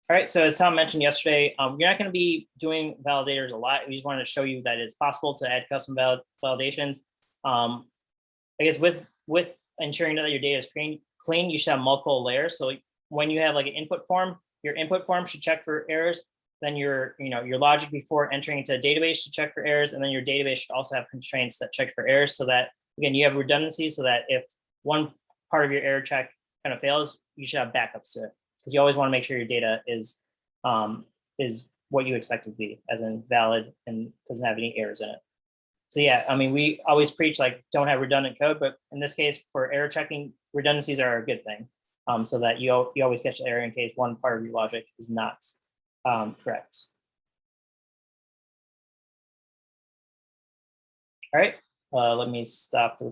All right, so as Tom mentioned yesterday, you're not going to be doing validators a lot. We just wanted to show you that it's possible to add custom validations. I guess with ensuring that your data is clean, you should have multiple layers. So when you have like an input form, your input form should check for errors. Then your logic before entering into a database should check for errors, and then your database should also have constraints that check for errors, so that again you have redundancy, so that if one part of your error check kind of fails, you should have backups to it, because you always want to make sure your data is what you expect it to be, as in valid and doesn't have any errors in it. So yeah, I mean, we always preach like don't have redundant code, but in this case, for error checking, redundancies are a good thing, so that you always catch the error in case one part of your logic is not correct. All right, let me stop the